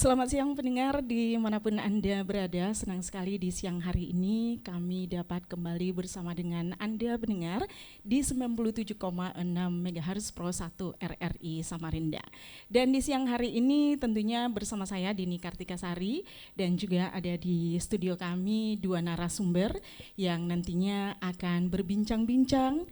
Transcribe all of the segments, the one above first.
Selamat siang pendengar dimanapun Anda berada, senang sekali di siang hari ini kami dapat kembali bersama dengan Anda pendengar di 97,6 MHz Pro 1 RRI Samarinda. Dan di siang hari ini tentunya bersama saya Dini Kartikasari dan juga ada di studio kami dua narasumber yang nantinya akan berbincang-bincang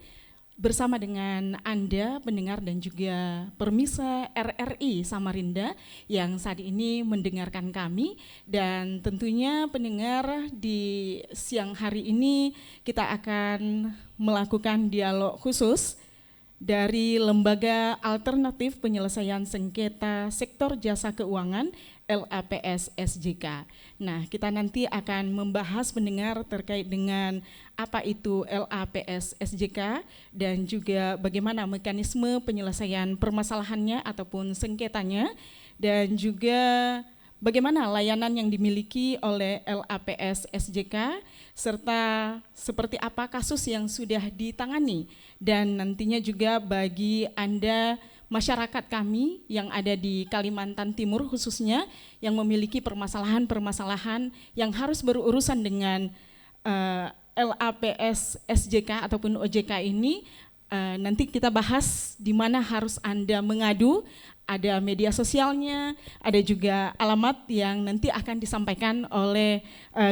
bersama dengan Anda pendengar dan juga permisa RRI Samarinda yang saat ini mendengarkan kami, dan tentunya pendengar di siang hari ini kita akan melakukan dialog khusus dari Lembaga Alternatif Penyelesaian Sengketa Sektor Jasa Keuangan LAPS SJK. Nah, kita nanti akan membahas pendengar terkait dengan apa itu LAPS SJK dan juga bagaimana mekanisme penyelesaian permasalahannya ataupun sengketanya, dan juga bagaimana layanan yang dimiliki oleh LAPS SJK, serta seperti apa kasus yang sudah ditangani. Dan nantinya juga bagi Anda masyarakat kami yang ada di Kalimantan Timur khususnya yang memiliki permasalahan-permasalahan yang harus berurusan dengan LAPS SJK ataupun OJK ini, nanti kita bahas di mana harus Anda mengadu. Ada media sosialnya, ada juga alamat yang nanti akan disampaikan oleh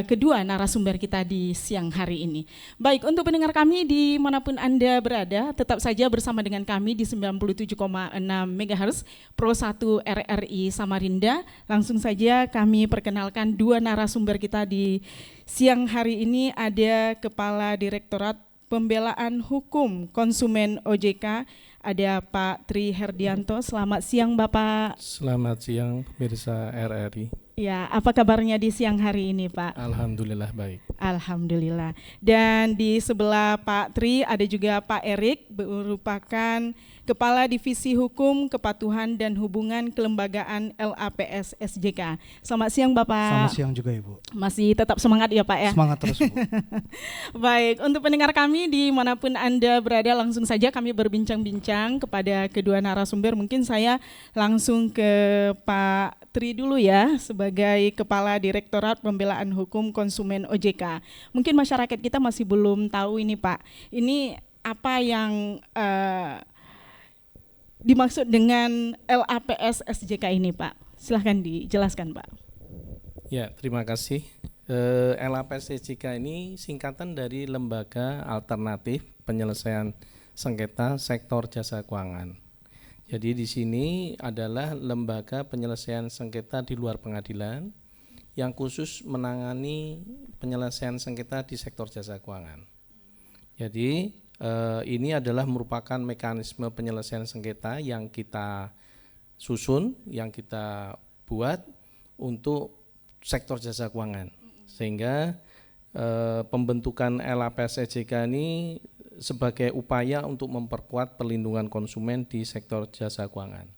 kedua narasumber kita di siang hari ini. Baik, untuk pendengar kami dimanapun Anda berada, tetap saja bersama dengan kami di 97,6 MHz Pro 1 RRI Samarinda. Langsung saja kami perkenalkan dua narasumber kita di siang hari ini. Ada Kepala Direktorat Pembelaan Hukum Konsumen OJK, ada Pak Tri Herdianto. Selamat siang Bapak. Selamat siang pemirsa RRI. Ya, apa kabarnya di siang hari ini Pak? Alhamdulillah baik. Alhamdulillah. Dan di sebelah Pak Tri ada juga Pak Erik, merupakan Kepala Divisi Hukum, Kepatuhan dan Hubungan Kelembagaan LAPS SJK. Selamat siang Bapak. Selamat siang juga Ibu. Masih tetap semangat ya Pak ya? Semangat terus Bu. Baik, untuk pendengar kami dimanapun Anda berada, langsung saja kami berbincang-bincang kepada kedua narasumber. Mungkin saya langsung ke Pak Tri dulu ya, sebagai Kepala Direktorat Pembelaan Hukum Konsumen OJK. Mungkin masyarakat kita masih belum tahu ini Pak, ini apa yang dimaksud dengan LAPS SJK ini Pak? Silahkan dijelaskan Pak. Ya, terima kasih. LAPS SJK ini singkatan dari Lembaga Alternatif Penyelesaian Sengketa Sektor Jasa Keuangan. Jadi di sini adalah lembaga penyelesaian sengketa di luar pengadilan yang khusus menangani penyelesaian sengketa di sektor jasa keuangan. Jadi ini adalah merupakan mekanisme penyelesaian sengketa yang kita susun, yang kita buat untuk sektor jasa keuangan. Sehingga pembentukan LAPS SJK ini sebagai upaya untuk memperkuat perlindungan konsumen di sektor jasa keuangan.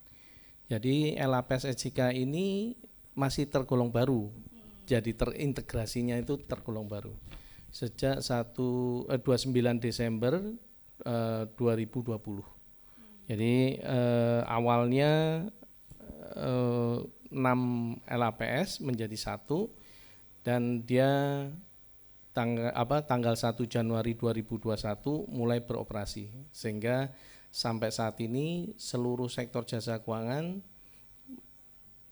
Jadi LAPS SJK ini masih tergolong baru, jadi terintegrasinya itu tergolong baru. Sejak 29 Desember 2020. Jadi awalnya 6 LAPS menjadi satu, dan dia tanggal 1 Januari 2021 mulai beroperasi, sehingga sampai saat ini seluruh sektor jasa keuangan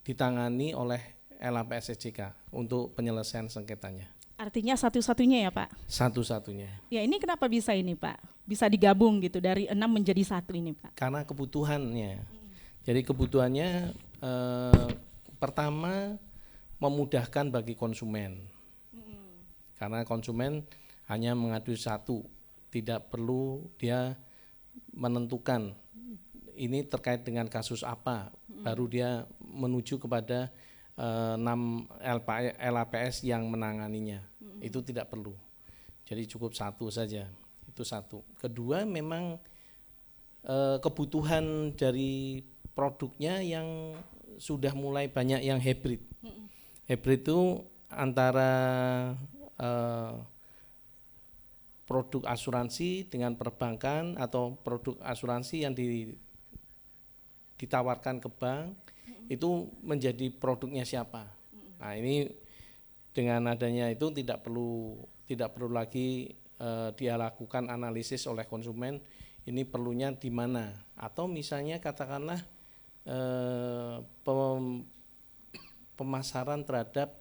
ditangani oleh LAPS SJK untuk penyelesaian sengketanya. Artinya satu-satunya ya Pak? Satu-satunya. Ya, ini kenapa bisa ini Pak? Bisa digabung gitu dari 6 menjadi 1 ini Pak? Karena kebutuhannya. Jadi kebutuhannya pertama memudahkan bagi konsumen. Karena konsumen hanya mengadu satu, tidak perlu dia menentukan ini terkait dengan kasus apa, baru dia menuju kepada 6 LAPS yang menanganinya. Itu tidak perlu. Jadi cukup satu saja. Itu satu. Kedua, memang kebutuhan dari produknya yang sudah mulai banyak yang hybrid. Hybrid itu antara produk asuransi dengan perbankan atau produk asuransi yang ditawarkan ke bank itu menjadi produknya siapa. Nah, ini dengan adanya itu tidak perlu lagi dia lakukan analisis oleh konsumen, ini perlunya di mana, atau misalnya katakanlah pemasaran terhadap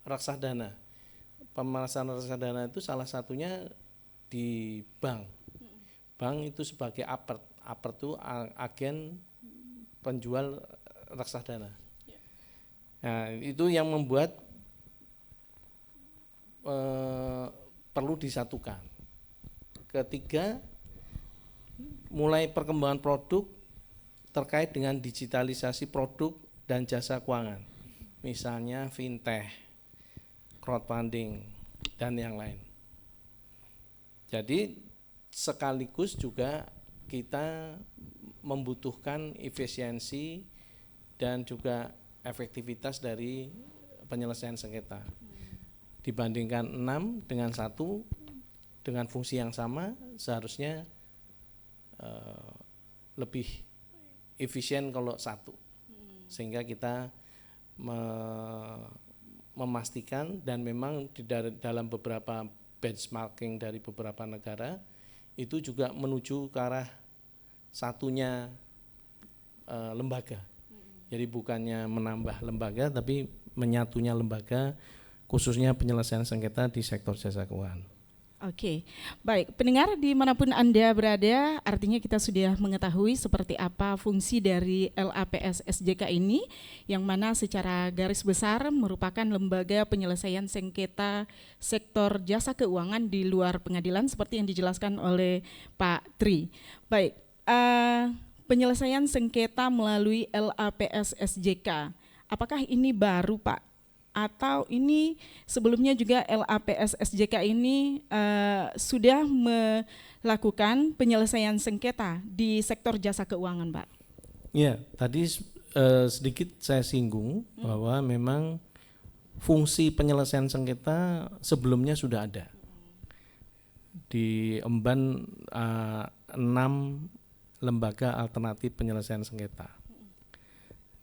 reksadana. Pemasaran reksadana itu salah satunya di bank. Bank itu sebagai apert itu agen penjual reksadana. Nah, itu yang membuat perlu disatukan. Ketiga, mulai perkembangan produk terkait dengan digitalisasi produk dan jasa keuangan, misalnya fintech, crowdfunding, dan yang lain. Jadi sekaligus juga kita membutuhkan efisiensi dan juga efektivitas dari penyelesaian sengketa. Dibandingkan 6 dengan 1 dengan fungsi yang sama, seharusnya lebih efisien kalau 1. Sehingga kita memastikan, dan memang di dalam beberapa benchmarking dari beberapa negara itu juga menuju ke arah satunya lembaga. Jadi bukannya menambah lembaga, tapi menyatunya lembaga, khususnya penyelesaian sengketa di sektor jasa keuangan. Oke, baik. Pendengar dimanapun Anda berada, artinya kita sudah mengetahui seperti apa fungsi dari LAPS SJK ini, yang mana secara garis besar merupakan lembaga penyelesaian sengketa sektor jasa keuangan di luar pengadilan, seperti yang dijelaskan oleh Pak Tri. Baik, penyelesaian sengketa melalui LAPS SJK, apakah ini baru, Pak? Atau ini sebelumnya juga LAPS SJK ini sudah melakukan penyelesaian sengketa di sektor jasa keuangan, Pak? Ya, tadi sedikit saya singgung bahwa memang fungsi penyelesaian sengketa sebelumnya sudah ada. Diemban 6 lembaga alternatif penyelesaian sengketa.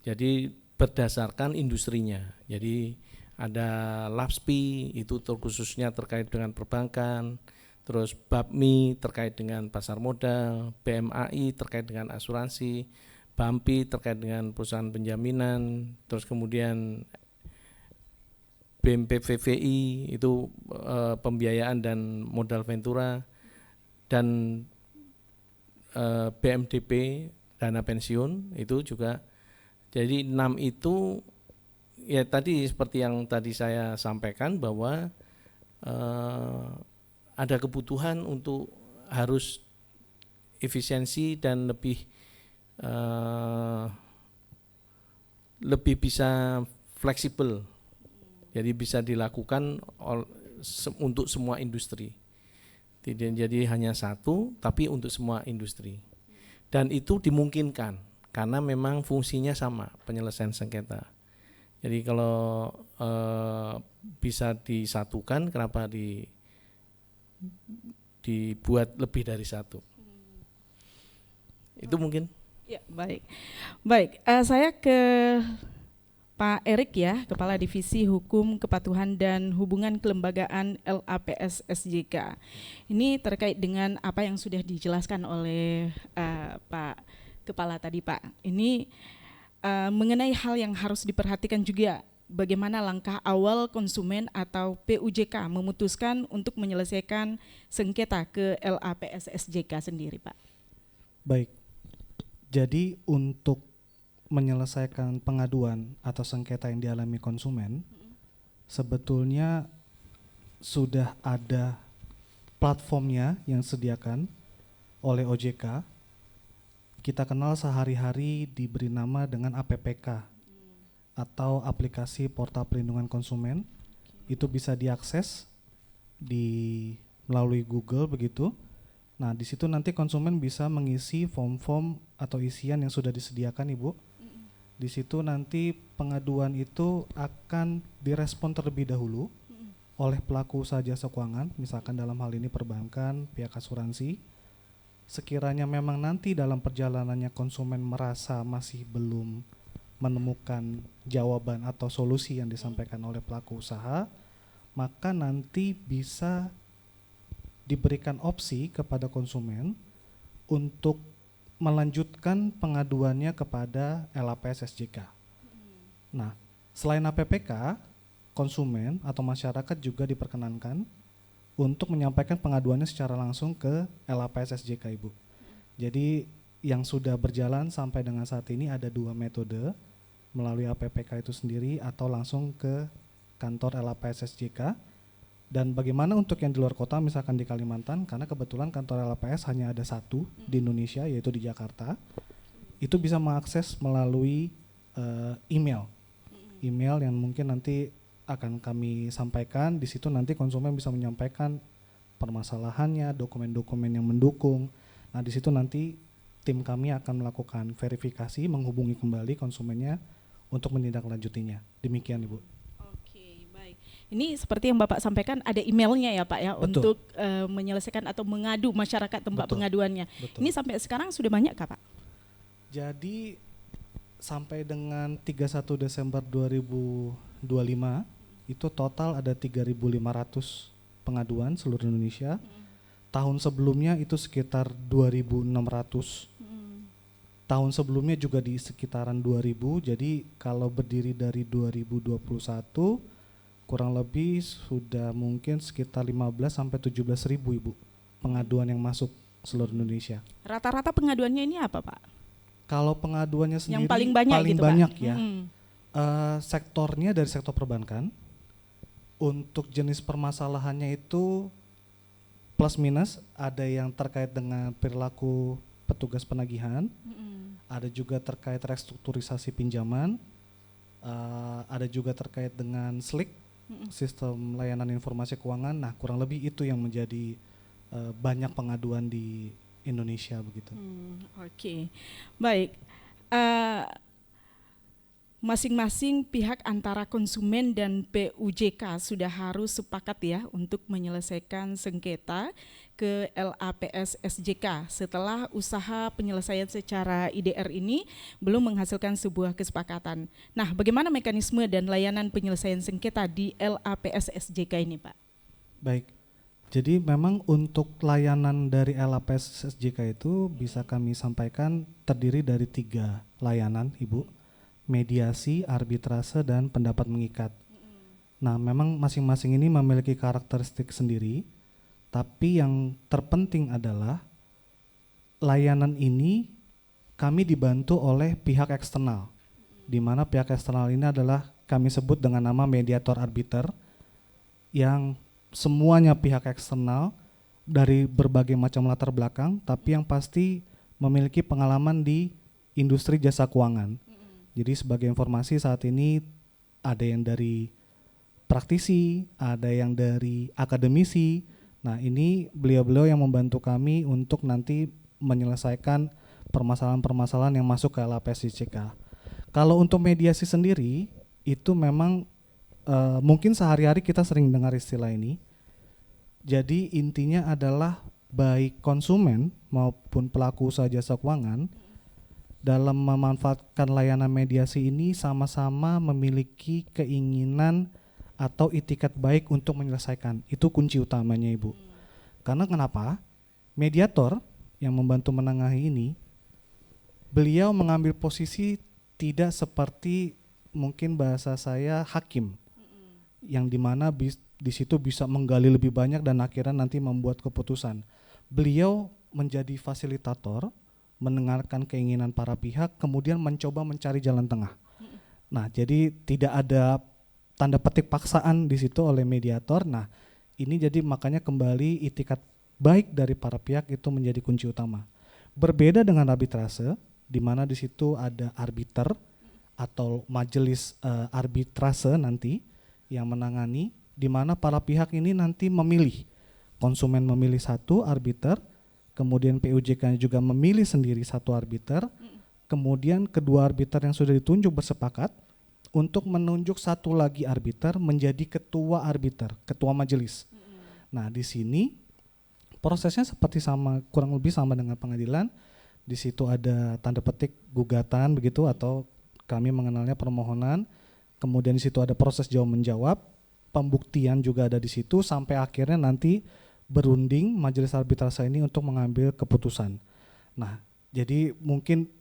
Jadi berdasarkan industrinya. Jadi ada LAPSPI itu khususnya terkait dengan perbankan, terus BAPMI terkait dengan pasar modal, BMAI terkait dengan asuransi, BAMPI terkait dengan perusahaan penjaminan, terus kemudian BMPVVI itu pembiayaan dan modal ventura, dan BMDP dana pensiun itu juga. Jadi 6 itu ya tadi seperti yang tadi saya sampaikan bahwa ada kebutuhan untuk harus efisiensi dan lebih bisa fleksibel. Jadi bisa dilakukan untuk semua industri. Tidak jadi hanya satu, tapi untuk semua industri. Dan itu dimungkinkan karena memang fungsinya sama, penyelesaian sengketa. Jadi kalau bisa disatukan, kenapa dibuat lebih dari satu? Itu mungkin. Ya, baik. Baik, saya ke Pak Erik ya, Kepala Divisi Hukum Kepatuhan dan Hubungan Kelembagaan LAPS SJK. Ini terkait dengan apa yang sudah dijelaskan oleh Pak Kepala tadi, Pak. Ini mengenai hal yang harus diperhatikan juga, bagaimana langkah awal konsumen atau PUJK memutuskan untuk menyelesaikan sengketa ke LAPS SJK sendiri, Pak. Baik, jadi untuk menyelesaikan pengaduan atau sengketa yang dialami konsumen, sebetulnya sudah ada platformnya yang disediakan oleh OJK. Kita kenal sehari-hari diberi nama dengan APPK atau aplikasi Portal Perlindungan Konsumen. Itu bisa diakses melalui Google begitu. Nah, di situ nanti konsumen bisa mengisi form-form atau isian yang sudah disediakan, Ibu. Di situ nanti pengaduan itu akan direspon terlebih dahulu oleh pelaku usaha jasa keuangan, misalkan dalam hal ini perbankan, pihak asuransi. Sekiranya memang nanti dalam perjalanannya konsumen merasa masih belum menemukan jawaban atau solusi yang disampaikan oleh pelaku usaha, maka nanti bisa diberikan opsi kepada konsumen untuk melanjutkan pengaduannya kepada LAPS SJK. Nah, selain APPK, konsumen atau masyarakat juga diperkenankan untuk menyampaikan pengaduannya secara langsung ke LAPS SJK, Ibu. Jadi yang sudah berjalan sampai dengan saat ini ada 2 metode, melalui APPK itu sendiri atau langsung ke kantor LAPS SJK. Dan bagaimana untuk yang di luar kota, misalkan di Kalimantan, karena kebetulan kantor LAPS hanya ada 1 di Indonesia, yaitu di Jakarta, itu bisa mengakses melalui email yang mungkin nanti akan kami sampaikan. Di situ nanti konsumen bisa menyampaikan permasalahannya, dokumen-dokumen yang mendukung. Nah, di situ nanti tim kami akan melakukan verifikasi, menghubungi kembali konsumennya untuk menindaklanjutinya. Demikian, Ibu. Oke, baik. Ini seperti yang Bapak sampaikan ada emailnya ya Pak ya. Betul. Untuk menyelesaikan atau mengadu masyarakat tempat Betul. pengaduannya. Betul. Ini sampai sekarang sudah banyak Kak Pak? Jadi sampai dengan 31 Desember 2025 itu total ada 3.500 pengaduan seluruh Indonesia. Tahun sebelumnya itu sekitar 2.600. Tahun sebelumnya juga di sekitaran 2.000. Jadi kalau berdiri dari 2021 kurang lebih sudah mungkin sekitar 15 sampai 17.000 Ibu pengaduan yang masuk seluruh Indonesia. Rata-rata pengaduannya ini apa Pak? Kalau pengaduannya sendiri Yang paling banyak gitu banyak Pak? ya. Sektornya dari sektor perbankan. Untuk jenis permasalahannya itu plus minus, ada yang terkait dengan perilaku petugas penagihan, ada juga terkait restrukturisasi pinjaman, ada juga terkait dengan SLIK, sistem layanan informasi keuangan. Nah, kurang lebih itu yang menjadi banyak pengaduan di Indonesia begitu. Oke. Baik. Masing-masing pihak antara konsumen dan PUJK sudah harus sepakat ya untuk menyelesaikan sengketa ke LAPS SJK setelah usaha penyelesaian secara IDR ini belum menghasilkan sebuah kesepakatan. Nah, bagaimana mekanisme dan layanan penyelesaian sengketa di LAPS SJK ini, Pak? Baik, jadi memang untuk layanan dari LAPS SJK itu bisa kami sampaikan terdiri dari 3 layanan, Ibu. Mediasi, arbitrase, dan pendapat mengikat. Nah, memang masing-masing ini memiliki karakteristik sendiri, tapi yang terpenting adalah layanan ini kami dibantu oleh pihak eksternal, di mana pihak eksternal ini adalah kami sebut dengan nama mediator arbiter, yang semuanya pihak eksternal dari berbagai macam latar belakang, tapi yang pasti memiliki pengalaman di industri jasa keuangan. Jadi sebagai informasi saat ini ada yang dari praktisi, ada yang dari akademisi. Nah, ini beliau-beliau yang membantu kami untuk nanti menyelesaikan permasalahan-permasalahan yang masuk ke LAPS SJK. Kalau untuk mediasi sendiri itu memang mungkin sehari-hari kita sering dengar istilah ini. Jadi intinya adalah baik konsumen maupun pelaku usaha jasa keuangan dalam memanfaatkan layanan mediasi ini sama-sama memiliki keinginan atau itikat baik untuk menyelesaikan. Itu kunci utamanya, Ibu. Karena kenapa? Mediator yang membantu menengahi ini, beliau mengambil posisi tidak seperti mungkin bahasa saya hakim, yang dimana di situ bisa menggali lebih banyak dan akhirnya nanti membuat keputusan. Beliau menjadi fasilitator, mendengarkan keinginan para pihak, kemudian mencoba mencari jalan tengah. Nah, jadi tidak ada tanda petik paksaan di situ oleh mediator. Nah, ini jadi makanya kembali itikat baik dari para pihak itu menjadi kunci utama. Berbeda dengan arbitrase, di mana di situ ada arbiter atau majelis arbitrase nanti yang menangani, di mana para pihak ini nanti memilih, konsumen memilih 1 arbiter, kemudian PUJK juga memilih sendiri 1 arbiter, kemudian kedua arbiter yang sudah ditunjuk bersepakat untuk menunjuk 1 lagi arbiter menjadi ketua arbiter, ketua majelis. Nah, di sini prosesnya seperti sama, kurang lebih sama dengan pengadilan. Di situ ada tanda petik gugatan begitu atau Kami mengenalnya permohonan, kemudian di situ ada proses jawab menjawab, pembuktian juga ada di situ sampai akhirnya nanti berunding majelis arbitrase ini untuk mengambil keputusan. Nah, jadi mungkin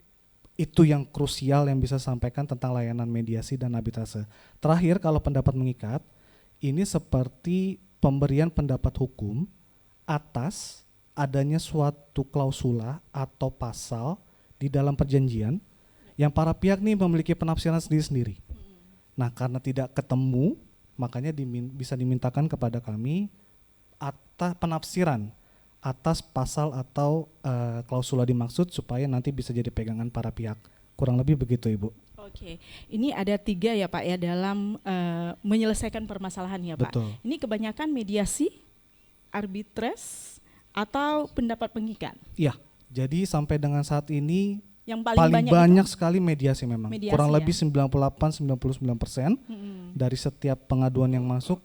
itu yang krusial yang bisa sampaikan tentang layanan mediasi dan arbitrase. Terakhir, kalau pendapat mengikat, ini seperti pemberian pendapat hukum atas adanya suatu klausula atau pasal di dalam perjanjian yang para pihak nih memiliki penafsiran sendiri-sendiri. Nah, karena tidak ketemu, makanya bisa dimintakan kepada kami atas penafsiran atas pasal atau klausula dimaksud supaya nanti bisa jadi pegangan para pihak. Kurang lebih begitu, Ibu. Oke, ini ada 3 ya Pak ya dalam menyelesaikan permasalahan ya Pak. Betul. Ini kebanyakan mediasi, arbitrase, atau pendapat pengikat. Iya, jadi sampai dengan saat ini Yang paling banyak sekali mediasi memang. Mediasi, kurang ya? lebih 98-99% dari setiap pengaduan yang masuk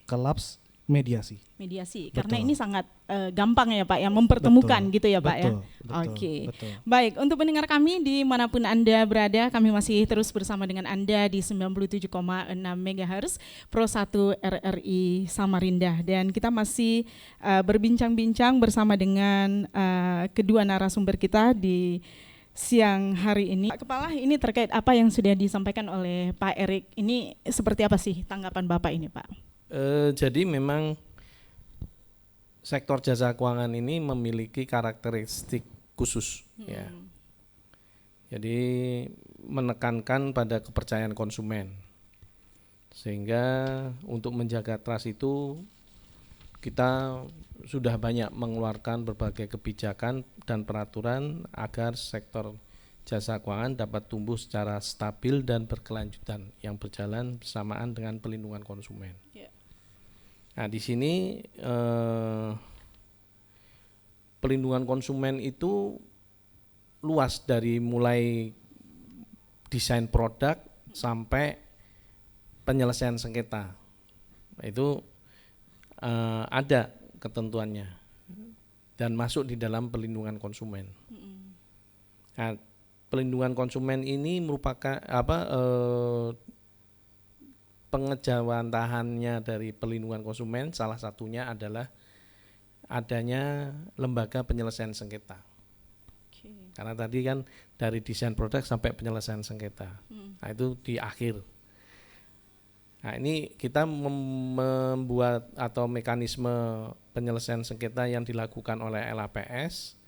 ke LAPS mediasi. Mediasi, Betul. karena ini sangat gampang ya Pak, yang mempertemukan Betul, gitu ya Pak ya. betul, Oke, betul. baik. Untuk pendengar kami dimanapun Anda berada, kami masih terus bersama dengan Anda di 97,6 MHz Pro 1 RRI Samarinda, dan kita masih berbincang-bincang bersama dengan kedua narasumber kita di siang hari ini. Pak Kepala, ini terkait apa yang sudah disampaikan oleh Pak Erik, ini seperti apa sih tanggapan Bapak ini Pak? Jadi memang sektor jasa keuangan ini memiliki karakteristik khusus, ya. Jadi menekankan pada kepercayaan konsumen, sehingga untuk menjaga trust itu kita sudah banyak mengeluarkan berbagai kebijakan dan peraturan agar sektor jasa keuangan dapat tumbuh secara stabil dan berkelanjutan yang berjalan bersamaan dengan pelindungan konsumen. Nah, di sini pelindungan konsumen itu luas dari mulai desain produk sampai penyelesaian sengketa. Nah, itu ada ketentuannya dan masuk di dalam pelindungan konsumen. Nah, pelindungan konsumen ini merupakan pengejawantahannya dari pelindungan konsumen, salah satunya adalah adanya lembaga penyelesaian sengketa. Karena tadi kan dari desain produk sampai penyelesaian sengketa. Nah, itu di akhir. Nah, ini kita membuat atau mekanisme penyelesaian sengketa yang dilakukan oleh LAPS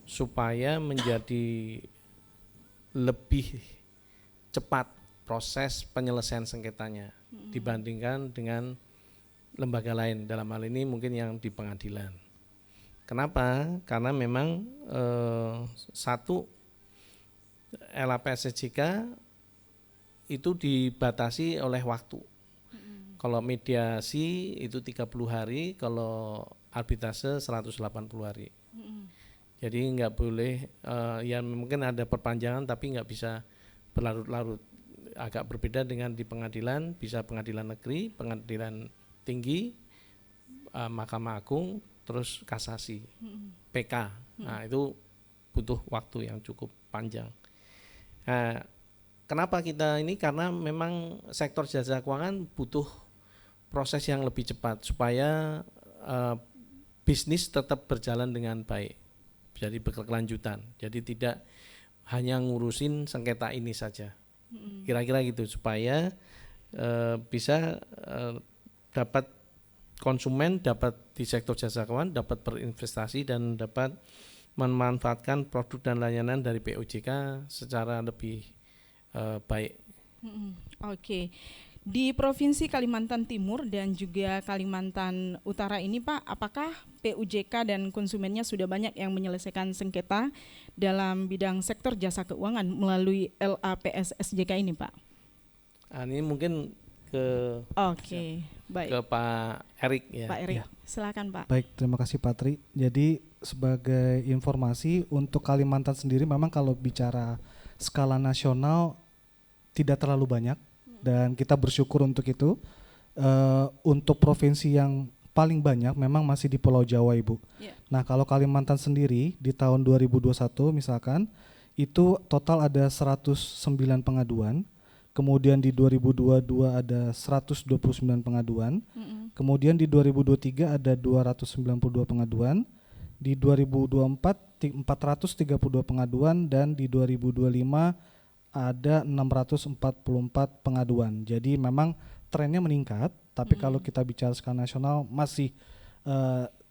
supaya menjadi lebih cepat proses penyelesaian sengketanya dibandingkan dengan lembaga lain, dalam hal ini mungkin yang di pengadilan. Kenapa? Karena memang satu, LAPS SJK itu dibatasi oleh waktu. Kalau mediasi itu 30 hari, kalau arbitrase 180 hari. Jadi nggak boleh, ya mungkin ada perpanjangan tapi nggak bisa berlarut-larut. Agak berbeda dengan di pengadilan, bisa pengadilan negeri, pengadilan tinggi, Mahkamah Agung, terus kasasi, PK. Nah, itu butuh waktu yang cukup panjang. Nah, kenapa kita ini? Karena memang sektor jasa keuangan butuh proses yang lebih cepat supaya bisnis tetap berjalan dengan baik, jadi berkelanjutan. Jadi tidak hanya ngurusin sengketa ini saja. Kira-kira gitu, supaya bisa dapat konsumen, dapat di sektor jasa keuangan dapat berinvestasi dan dapat memanfaatkan produk dan layanan dari POJK secara lebih baik. Oke. Di Provinsi Kalimantan Timur dan juga Kalimantan Utara ini Pak, apakah PUJK dan konsumennya sudah banyak yang menyelesaikan sengketa dalam bidang sektor jasa keuangan melalui LAPS SJK ini Pak? Ini mungkin ke baik. ke Pak Erik ya. Pak Erik, Ya. silakan Pak. Baik, terima kasih Pak Tri. Jadi sebagai informasi untuk Kalimantan sendiri memang kalau bicara skala nasional tidak terlalu banyak. Dan kita bersyukur untuk itu. Untuk provinsi yang paling banyak memang masih di Pulau Jawa, Ibu. Yeah. Nah, kalau Kalimantan sendiri di tahun 2021 misalkan itu total ada 109 pengaduan. Kemudian di 2022 ada 129 pengaduan. Kemudian di 2023 ada 292 pengaduan. Di 2024 432 pengaduan dan di 2025 ada 644 pengaduan. Jadi memang trennya meningkat, tapi kalau kita bicara skala nasional masih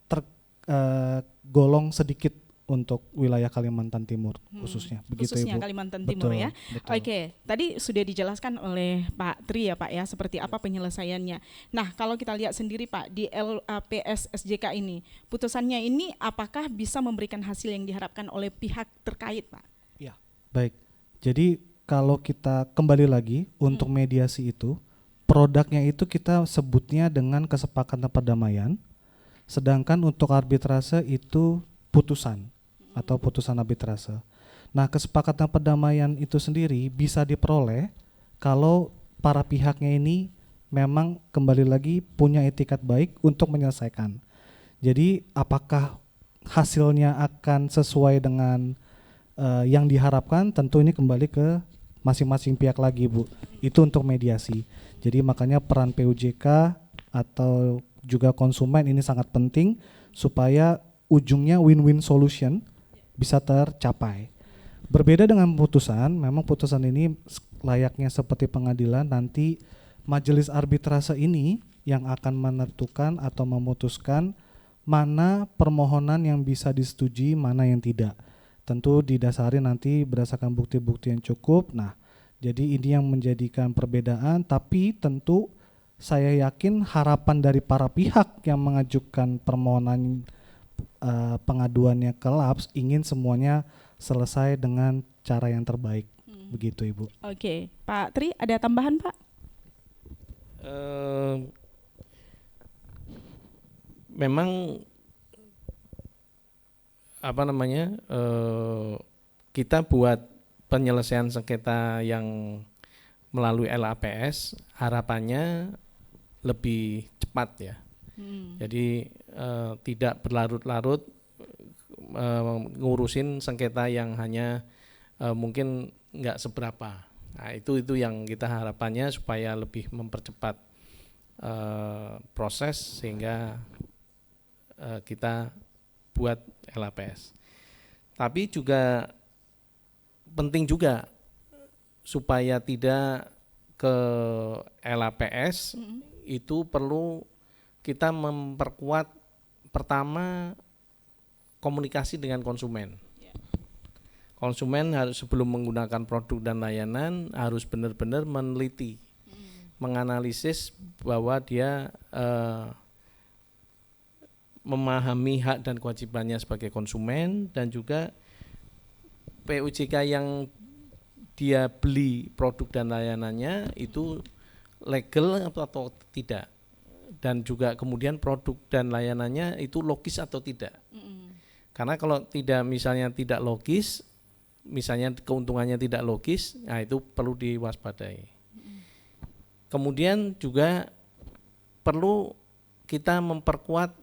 tergolong sedikit untuk wilayah Kalimantan Timur khususnya. Begitu khususnya Ibu. Kalimantan Betul, Timur ya. betul. Oke, tadi sudah dijelaskan oleh Pak Tri ya Pak ya, seperti apa penyelesaiannya. Nah, kalau kita lihat sendiri Pak di LAPS SJK ini, putusannya ini apakah bisa memberikan hasil yang diharapkan oleh pihak terkait Pak? Ya, baik. Jadi kalau kita kembali lagi untuk mediasi itu, produknya itu kita sebutnya dengan kesepakatan perdamaian, sedangkan untuk arbitrase itu putusan atau putusan arbitrase. Nah, kesepakatan perdamaian itu sendiri bisa diperoleh kalau para pihaknya ini memang kembali lagi punya etikat baik untuk menyelesaikan. Jadi apakah hasilnya akan sesuai dengan yang diharapkan, tentu ini kembali ke masing-masing pihak lagi Bu. Itu untuk mediasi. Jadi makanya peran PUJK atau juga konsumen ini sangat penting supaya ujungnya win-win solution bisa tercapai. Berbeda dengan putusan, memang putusan ini layaknya seperti pengadilan, nanti majelis arbitrase ini yang akan menentukan atau memutuskan mana permohonan yang bisa disetujui, mana yang tidak. Tentu didasari nanti berdasarkan bukti-bukti yang cukup. Nah, jadi ini yang menjadikan perbedaan, tapi tentu saya yakin harapan dari para pihak yang mengajukan permohonan pengaduannya ke LAPS ingin semuanya selesai dengan cara yang terbaik. Begitu Ibu. Oke, Pak Tri ada tambahan Pak? Memang apa namanya, kita buat penyelesaian sengketa yang melalui LAPS harapannya lebih cepat ya. Jadi tidak berlarut-larut ngurusin sengketa yang hanya mungkin nggak seberapa. Nah, itu yang kita harapannya supaya lebih mempercepat proses sehingga kita buat LAPS. Tapi juga penting juga supaya tidak ke LAPS itu perlu kita memperkuat pertama komunikasi dengan konsumen. Konsumen harus sebelum menggunakan produk dan layanan harus benar-benar meneliti, menganalisis bahwa dia memahami hak dan kewajibannya sebagai konsumen dan juga PUJK yang dia beli produk dan layanannya itu legal atau tidak, dan juga kemudian produk dan layanannya itu logis atau tidak. Karena kalau tidak, misalnya tidak logis, misalnya keuntungannya tidak logis, nah itu perlu diwaspadai. Kemudian juga perlu kita memperkuat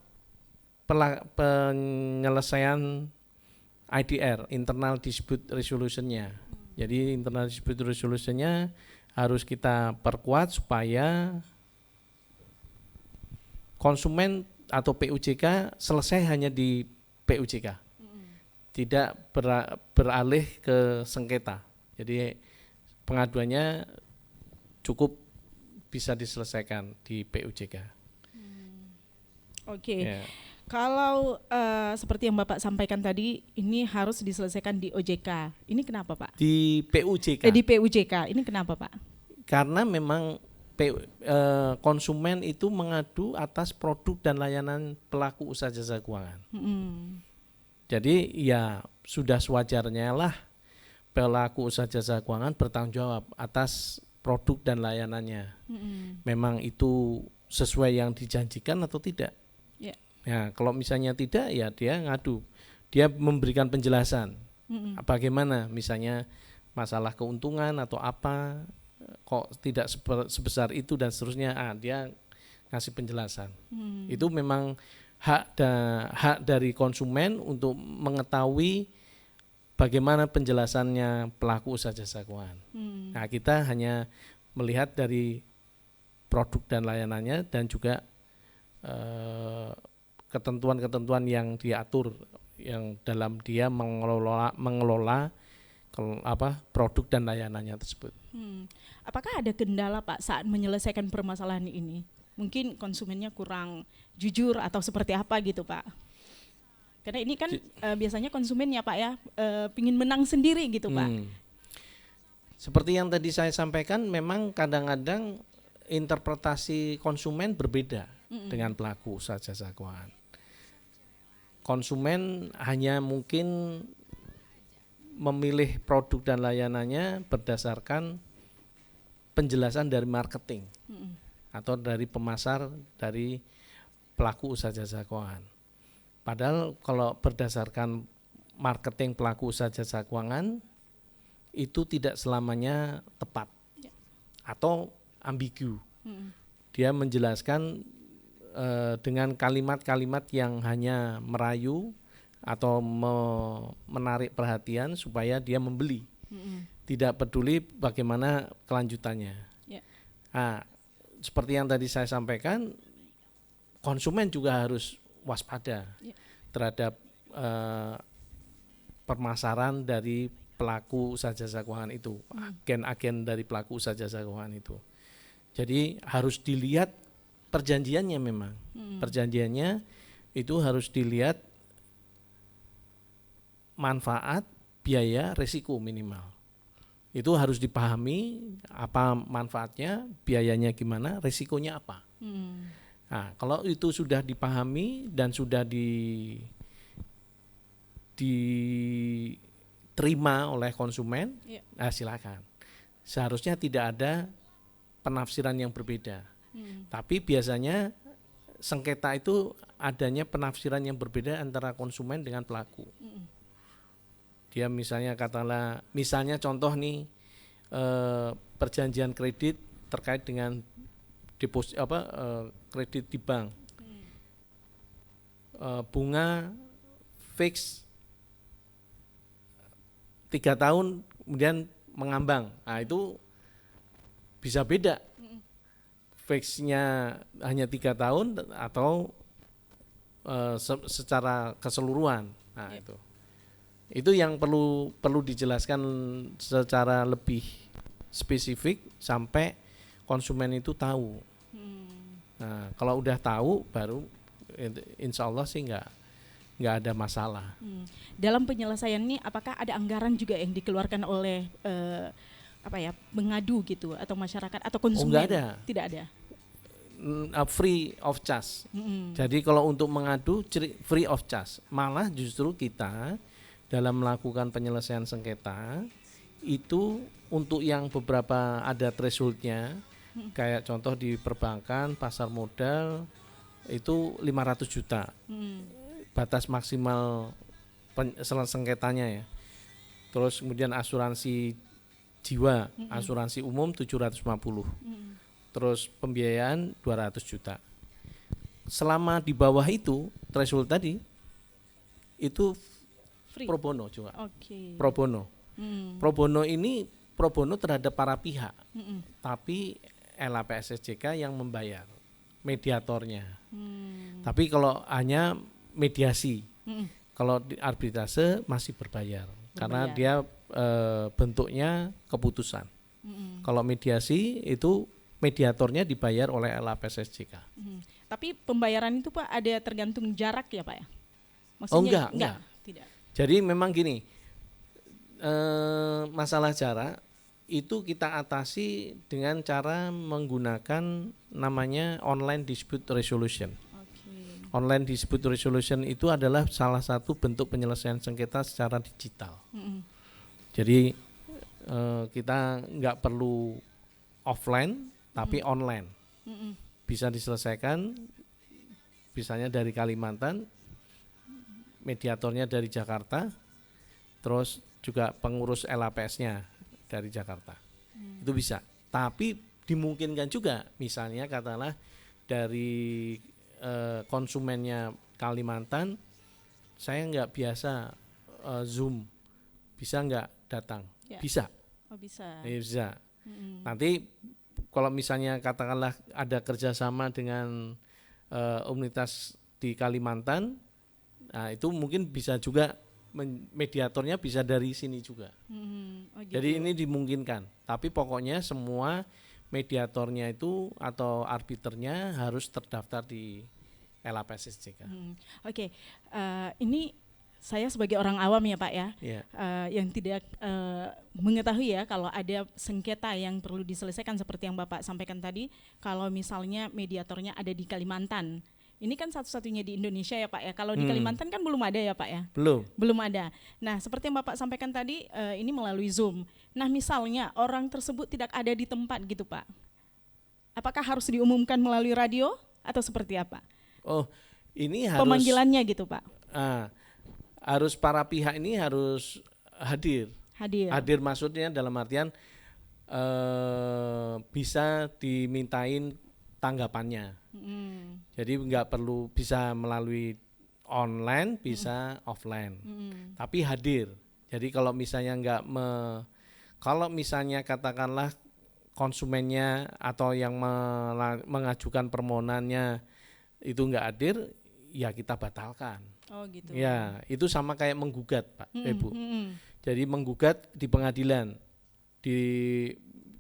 penyelesaian IDR, internal dispute resolution-nya. Jadi internal dispute resolution-nya harus kita perkuat supaya konsumen atau PUJK selesai hanya di PUJK, tidak beralih ke sengketa. Jadi pengaduannya cukup bisa diselesaikan di PUJK. Oke. Ya. Kalau seperti yang Bapak sampaikan tadi, ini harus diselesaikan di OJK. Ini kenapa Pak? Di PUJK. Di PUJK. Ini kenapa Pak? Karena memang konsumen itu mengadu atas produk dan layanan pelaku usaha jasa keuangan. Jadi ya sudah sewajarnya lah pelaku usaha jasa keuangan bertanggung jawab atas produk dan layanannya. Memang itu sesuai yang dijanjikan atau tidak. Ya, kalau misalnya tidak, ya dia ngadu, dia memberikan penjelasan bagaimana misalnya masalah keuntungan atau apa, kok tidak sebesar itu dan seterusnya, dia ngasih penjelasan. Itu memang hak dari konsumen untuk mengetahui bagaimana penjelasannya pelaku usaha jasa keuangan. Nah, kita hanya melihat dari produk dan layanannya dan juga ketentuan-ketentuan yang diatur yang dalam dia mengelola produk dan layanannya tersebut. Apakah ada kendala Pak saat menyelesaikan permasalahan ini? Mungkin konsumennya kurang jujur atau seperti apa gitu Pak? Karena ini kan biasanya konsumen ya Pak ya, pingin menang sendiri gitu Pak. Seperti yang tadi saya sampaikan, memang kadang-kadang interpretasi konsumen berbeda dengan pelaku usaha jasa keuangan. Konsumen hanya mungkin memilih produk dan layanannya berdasarkan penjelasan dari marketing atau dari pemasar dari pelaku usaha jasa keuangan. Padahal kalau berdasarkan marketing pelaku usaha jasa keuangan itu tidak selamanya tepat atau ambigu. Dia menjelaskan dengan kalimat-kalimat yang hanya merayu atau menarik perhatian supaya dia membeli, tidak peduli bagaimana kelanjutannya. Nah, seperti yang tadi saya sampaikan, konsumen juga harus waspada terhadap permasaran dari pelaku usaha jasa keuangan itu, agen-agen dari pelaku usaha jasa keuangan itu. Jadi harus dilihat perjanjiannya memang, perjanjiannya itu harus dilihat manfaat, biaya, risiko minimal. Itu harus dipahami apa manfaatnya, biayanya gimana, risikonya apa. Nah, kalau itu sudah dipahami dan sudah diterima oleh konsumen, nah silakan. Seharusnya tidak ada penafsiran yang berbeda. Tapi biasanya sengketa itu adanya penafsiran yang berbeda antara konsumen dengan pelaku. Dia misalnya misalnya contoh nih perjanjian kredit terkait dengan deposit kredit di bank, bunga fix 3 tahun kemudian mengambang. Nah, itu bisa beda, fixnya hanya 3 tahun atau secara keseluruhan. Nah, itu yang perlu dijelaskan secara lebih spesifik sampai konsumen itu tahu. Nah, kalau udah tahu baru insya Allah sih nggak ada masalah. Dalam penyelesaian ini apakah ada anggaran juga yang dikeluarkan oleh pengadu gitu atau masyarakat atau konsumen? Nggak ada. Tidak ada. Free of charge. Jadi kalau untuk mengadu free of charge. Malah justru kita dalam melakukan penyelesaian sengketa itu untuk yang beberapa ada thresholdnya, kayak contoh di perbankan, pasar modal itu 500 juta batas maksimal sengketanya ya. Terus kemudian asuransi jiwa, asuransi umum 750, terus pembiayaan 200 juta. Selama di bawah itu threshold tadi itu free. Pro bono juga. Pro bono. Pro bono ini pro bono terhadap para pihak, tapi LAPSSJK yang membayar, mediatornya. Tapi kalau hanya mediasi, kalau di arbitrase masih berbayar. Karena dia bentuknya keputusan. Kalau mediasi itu mediatornya dibayar oleh LAPSSJK. Tapi pembayaran itu Pak ada tergantung jarak ya Pak ya? Maksudnya enggak. Tidak. Jadi memang gini, masalah jarak itu kita atasi dengan cara menggunakan namanya online dispute resolution. Online dispute resolution itu adalah salah satu bentuk penyelesaian sengketa secara digital. Jadi kita nggak perlu offline tapi online. Bisa diselesaikan misalnya dari Kalimantan, mediatornya dari Jakarta, terus juga pengurus LAPS-nya dari Jakarta. Itu bisa. Tapi dimungkinkan juga misalnya katakanlah dari konsumennya Kalimantan, saya nggak biasa Zoom bisa nggak datang? Ya. Bisa. Oh bisa. Bisa. Nanti kalau misalnya katakanlah ada kerjasama dengan komunitas di Kalimantan, nah itu mungkin bisa juga mediatornya bisa dari sini juga. Oh gitu. Jadi ini dimungkinkan. Tapi pokoknya semua mediatornya itu atau arbiternya harus terdaftar di LAPSSJK. Oke. Ini saya sebagai orang awam ya Pak ya, Iya. yang tidak mengetahui ya kalau ada sengketa yang perlu diselesaikan seperti yang Bapak sampaikan tadi, kalau misalnya mediatornya ada di Kalimantan. Ini kan satu-satunya di Indonesia ya Pak ya, kalau di Kalimantan kan belum ada ya Pak ya? Belum ada. Nah seperti yang Bapak sampaikan tadi, ini melalui Zoom. Nah misalnya orang tersebut tidak ada di tempat gitu Pak, apakah harus diumumkan melalui radio atau seperti apa? Oh, ini harus pemanggilannya gitu Pak? Harus para pihak ini harus hadir. Hadir maksudnya dalam artian bisa dimintain tanggapannya. Jadi nggak perlu, bisa melalui online, bisa offline. Tapi hadir. Jadi kalau misalnya kalau misalnya katakanlah konsumennya atau yang mengajukan permohonannya itu nggak hadir, ya kita batalkan. Oh gitu. Ya, itu sama kayak menggugat, Pak, Ibu. Jadi menggugat di pengadilan, di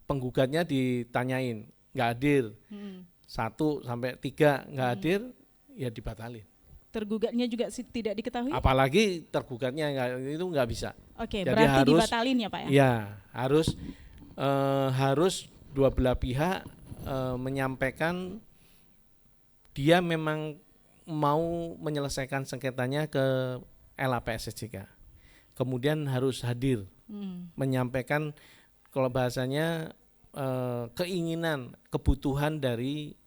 penggugatnya ditanyain, nggak hadir, 1 sampai 3 nggak hadir, ya dibatalin. Tergugatnya juga tidak diketahui? Apalagi tergugatnya itu nggak bisa. Oke, jadi berarti harus dibatalin ya Pak ya? Ya, harus dua belah pihak menyampaikan dia memang mau menyelesaikan sengketanya ke LAPSSJK. Kemudian harus hadir, menyampaikan kalau bahasanya keinginan, kebutuhan dari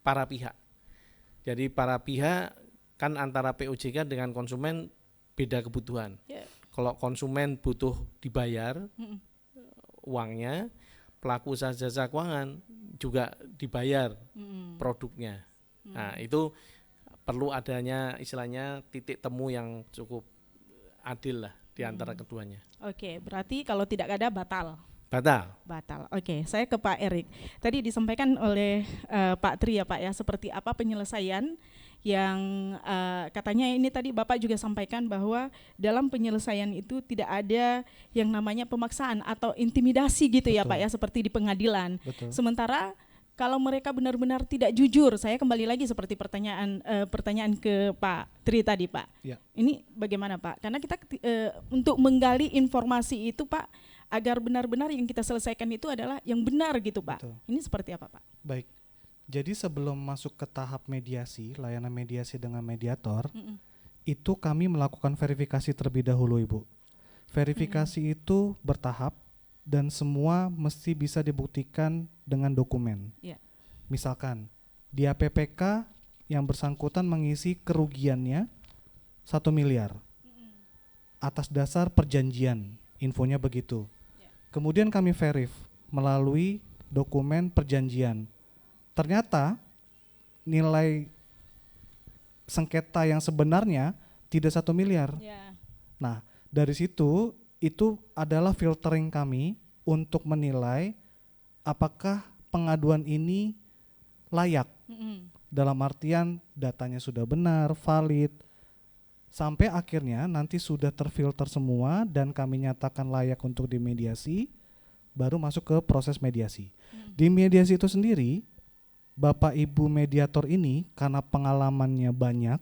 para pihak. Jadi para pihak kan antara POJK dengan konsumen beda kebutuhan. Kalau konsumen butuh dibayar uangnya, pelaku usaha jasa keuangan juga dibayar produknya. Nah itu perlu adanya istilahnya titik temu yang cukup adil lah di antara keduanya. Oke, berarti kalau tidak ada batal. Batal. Oke, saya ke Pak Erik. Tadi disampaikan oleh Pak Tri ya Pak ya, seperti apa penyelesaian yang katanya ini tadi Bapak juga sampaikan bahwa dalam penyelesaian itu tidak ada yang namanya pemaksaan atau intimidasi gitu. Betul. Ya Pak ya, seperti di pengadilan. Betul. Sementara kalau mereka benar-benar tidak jujur, saya kembali lagi seperti pertanyaan ke Pak Tri tadi Pak. Ya. Ini bagaimana Pak? Karena kita untuk menggali informasi itu Pak, agar benar-benar yang kita selesaikan itu adalah yang benar gitu Pak. Betul. Ini seperti apa Pak? Baik, jadi sebelum masuk ke tahap mediasi, layanan mediasi dengan mediator, itu kami melakukan verifikasi terlebih dahulu Ibu. Verifikasi itu bertahap dan semua mesti bisa dibuktikan dengan dokumen. Misalkan di APPK yang bersangkutan mengisi kerugiannya 1 miliar atas dasar perjanjian, infonya begitu. Kemudian kami verif melalui dokumen perjanjian. Ternyata nilai sengketa yang sebenarnya tidak 1 miliar. Nah, dari situ itu adalah filtering kami untuk menilai apakah pengaduan ini layak. Dalam artian datanya sudah benar, valid, sampai akhirnya nanti sudah terfilter semua dan kami nyatakan layak untuk dimediasi, baru masuk ke proses mediasi. Di mediasi itu sendiri, Bapak Ibu mediator ini karena pengalamannya banyak,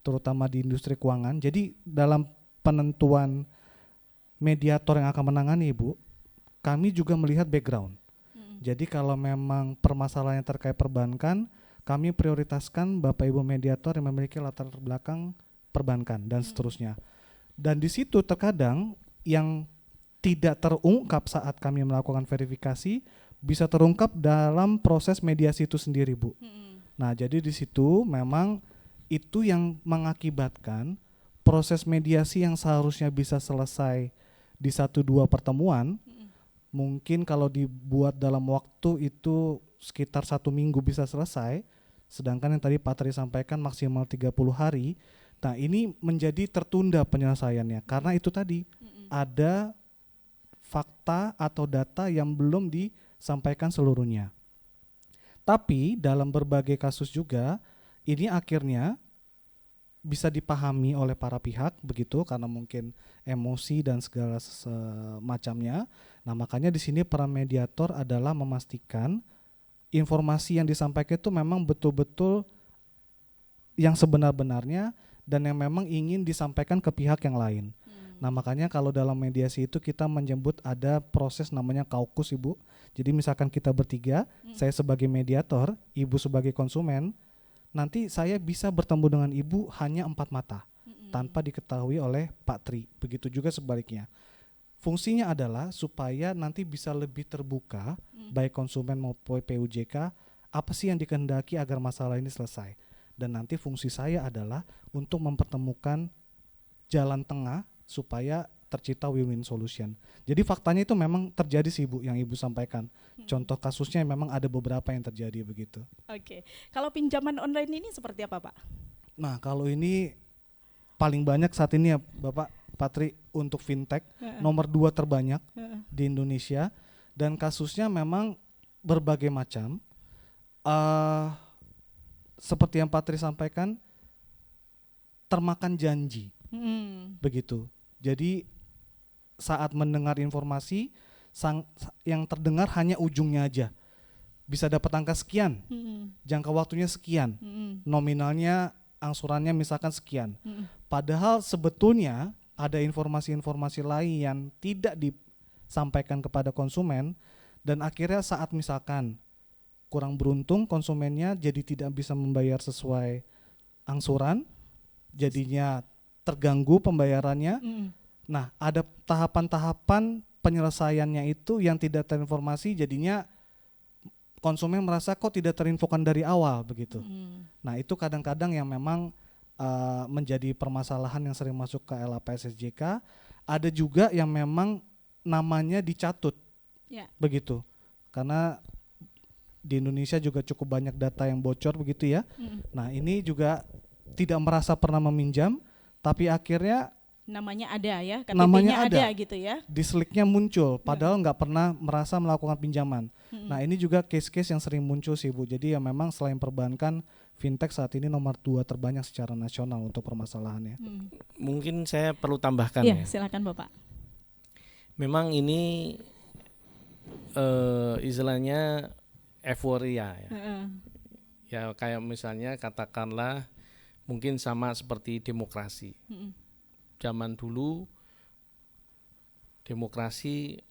terutama di industri keuangan, jadi dalam penentuan mediator yang akan menangani Ibu, kami juga melihat background. Jadi kalau memang permasalahannya terkait perbankan, kami prioritaskan Bapak Ibu mediator yang memiliki latar belakang perbankan dan seterusnya. Dan di situ terkadang yang tidak terungkap saat kami melakukan verifikasi bisa terungkap dalam proses mediasi itu sendiri, Bu. Nah, jadi di situ memang itu yang mengakibatkan proses mediasi yang seharusnya bisa selesai di 1-2 pertemuan, mungkin kalau dibuat dalam waktu itu sekitar 1 minggu bisa selesai, sedangkan yang tadi Pak Tri sampaikan maksimal 30 hari. Nah, ini menjadi tertunda penyelesaiannya karena itu tadi ada fakta atau data yang belum disampaikan seluruhnya. Tapi dalam berbagai kasus juga ini akhirnya bisa dipahami oleh para pihak begitu, karena mungkin emosi dan segala semacamnya. Nah, makanya di sini peran mediator adalah memastikan informasi yang disampaikan itu memang betul-betul yang sebenar-benarnya dan yang memang ingin disampaikan ke pihak yang lain. Nah, makanya kalau dalam mediasi itu kita menyebut ada proses namanya kaukus, Ibu. Jadi misalkan kita bertiga, saya sebagai mediator, Ibu sebagai konsumen, nanti saya bisa bertemu dengan Ibu hanya 4 mata tanpa diketahui oleh Pak Tri. Begitu juga sebaliknya. Fungsinya adalah supaya nanti bisa lebih terbuka, baik konsumen maupun PUJK, apa sih yang dikehendaki agar masalah ini selesai. Dan nanti fungsi saya adalah untuk mempertemukan jalan tengah supaya tercipta win-win solution. Jadi faktanya itu memang terjadi sih Ibu, yang Ibu sampaikan. Contoh kasusnya memang ada beberapa yang terjadi begitu. Oke. Kalau pinjaman online ini seperti apa, Pak? Nah, kalau ini paling banyak saat ini ya Bapak Patri untuk fintech, nomor 2 terbanyak di Indonesia, dan kasusnya memang berbagai macam. Seperti yang Patri sampaikan, termakan janji, begitu. Jadi saat mendengar informasi, yang terdengar hanya ujungnya aja. Bisa dapat angka sekian, jangka waktunya sekian, nominalnya, angsurannya misalkan sekian. Padahal sebetulnya ada informasi-informasi lain yang tidak disampaikan kepada konsumen, dan akhirnya saat misalkan kurang beruntung konsumennya jadi tidak bisa membayar sesuai angsuran, jadinya terganggu pembayarannya. Nah, ada tahapan-tahapan penyelesaiannya itu yang tidak terinformasi, jadinya konsumen merasa kok tidak terinfokan dari awal begitu. Nah, itu kadang-kadang yang memang menjadi permasalahan yang sering masuk ke LAPSSJK. Ada juga yang memang namanya dicatut, begitu. Karena di Indonesia juga cukup banyak data yang bocor begitu ya. Nah, ini juga tidak merasa pernah meminjam, tapi akhirnya namanya ada ya, KTP-nya namanya ada gitu ya. Disliknya muncul, padahal nggak pernah merasa melakukan pinjaman. Nah, ini juga case-case yang sering muncul sih Bu. Jadi ya memang selain perbankan, fintech saat ini nomor 2 terbanyak secara nasional untuk permasalahannya. Mungkin saya perlu tambahkan Iya, ya. silakan Bapak. Memang ini istilahnya euforia ya. Ya kayak misalnya katakanlah mungkin sama seperti demokrasi. Zaman dulu demokrasi